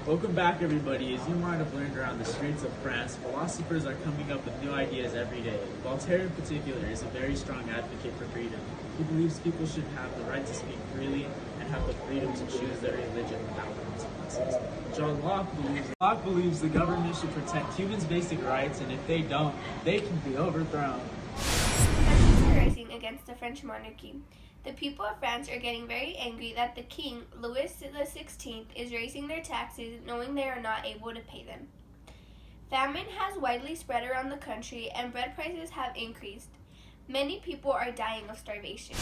Welcome back, everybody. As you might have learned around the streets of France, philosophers are coming up with new ideas every day. Voltaire, in particular, is a very strong advocate for freedom. He believes people should have the right to speak freely and have the freedom to choose their religion without consequences. John Locke believes the government should protect humans' basic rights, and if they don't, they can be overthrown. Tensions are rising against the French monarchy. The people of France are getting very angry that the king, Louis XVI, is raising their taxes knowing they are not able to pay them. Famine has widely spread around the country and bread prices have increased. Many people are dying of starvation.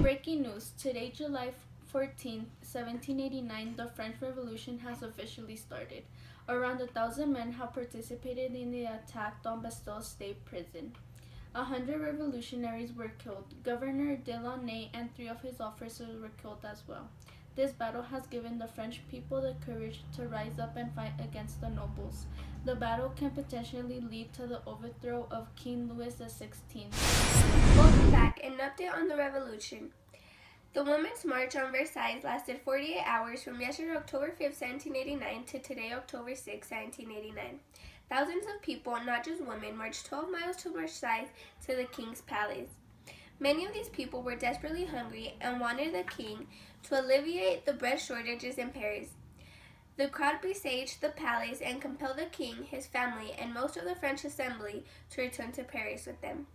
Breaking news. Today, July 14, 1789, the French Revolution has officially started. Around 1,000 men have participated in the attack on Bastille State Prison. 100 revolutionaries were killed. Governor Delaunay and 3 of his officers were killed as well. This battle has given the French people the courage to rise up and fight against the nobles. The battle can potentially lead to the overthrow of King Louis XVI. Welcome back. An update on the revolution. The Women's March on Versailles lasted 48 hours from yesterday, October 5, 1789 to today, October 6, 1789. Thousands of people, not just women, marched 12 miles to Versailles to the king's palace. Many of these people were desperately hungry and wanted the king to alleviate the bread shortages in Paris. The crowd besieged the palace and compelled the king, his family, and most of the French assembly to return to Paris with them.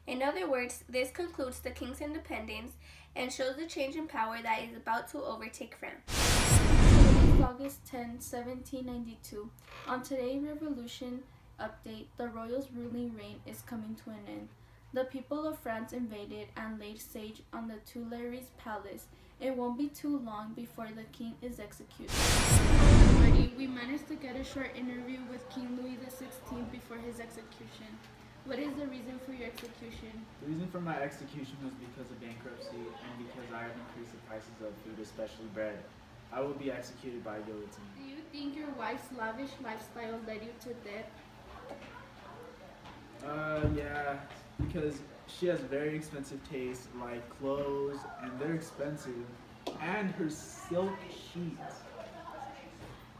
In other words, this concludes the king's independence and shows the change in power that is about to overtake France. Today is August 10, 1792. On today's Revolution update, the royals' ruling reign is coming to an end. The people of France invaded and laid siege on the Tuileries Palace. It won't be too long before the king is executed. Hello everybody, we managed to get a short interview with King Louis XVI before his execution. What is the reason for your execution? The reason for my execution was because of bankruptcy and because I have increased the prices of food, especially bread. I will be executed by guillotine. Do you think your wife's lavish lifestyle led you to death? Yeah, because she has very expensive taste, like clothes, and they're expensive, and her silk sheets.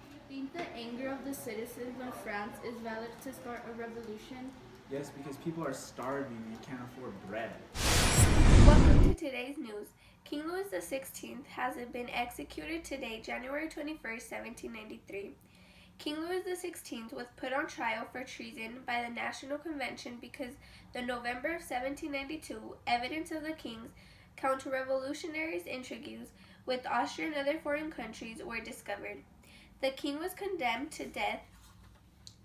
Do you think the anger of the citizens of France is valid to start a revolution? Yes, because people are starving and can't afford bread. Welcome to today's news. King Louis XVI has been executed today, January 21, 1793. King Louis XVI was put on trial for treason by the National Convention because the November of 1792 evidence of the king's counter-revolutionaries' intrigues with Austria and other foreign countries were discovered. The king was condemned to death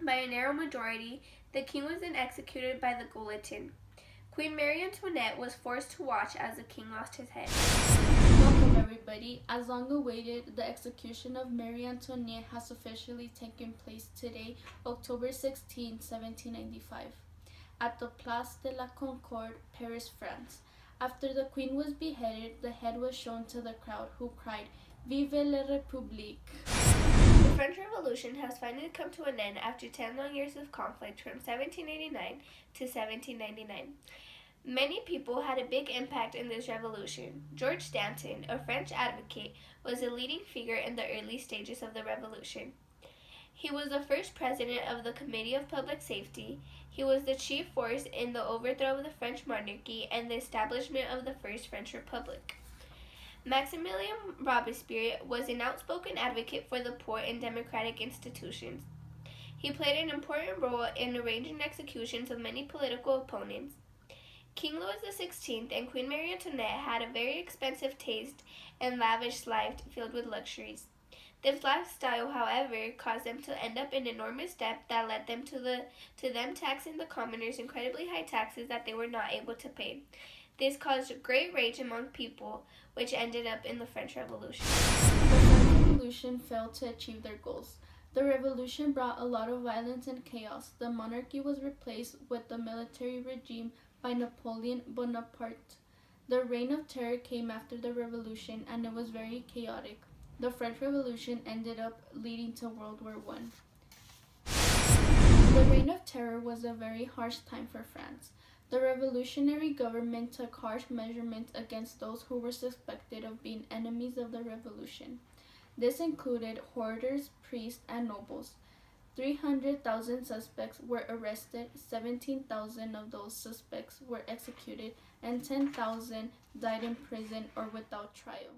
by a narrow majority. The king was then executed by the guillotine. Queen Marie Antoinette was forced to watch as the king lost his head. Welcome everybody. As long awaited, the execution of Marie Antoinette has officially taken place today, October 16, 1795, at the Place de la Concorde, Paris, France. After the queen was beheaded, the head was shown to the crowd, who cried, "Vive la République!" The French Revolution has finally come to an end after 10 long years of conflict from 1789 to 1799. Many people had a big impact in this revolution. George Danton, a French advocate, was a leading figure in the early stages of the revolution. He was the first president of the Committee of Public Safety. He was the chief force in the overthrow of the French monarchy and the establishment of the First French Republic. Maximilien Robespierre was an outspoken advocate for the poor and democratic institutions. He played an important role in arranging executions of many political opponents. King Louis XVI and Queen Marie Antoinette had a very expensive taste and lavish life filled with luxuries. This lifestyle, however, caused them to end up in enormous debt that led them to them taxing the commoners incredibly high taxes that they were not able to pay. This caused great rage among people, which ended up in the French Revolution. The French Revolution failed to achieve their goals. The revolution brought a lot of violence and chaos. The monarchy was replaced with the military regime by Napoleon Bonaparte. The reign of terror came after the revolution, and it was very chaotic. The French Revolution ended up leading to World War I. The reign of terror was a very harsh time for France. The revolutionary government took harsh measurements against those who were suspected of being enemies of the revolution. This included hoarders, priests, and nobles. 300,000 suspects were arrested, 17,000 of those suspects were executed, and 10,000 died in prison or without trial.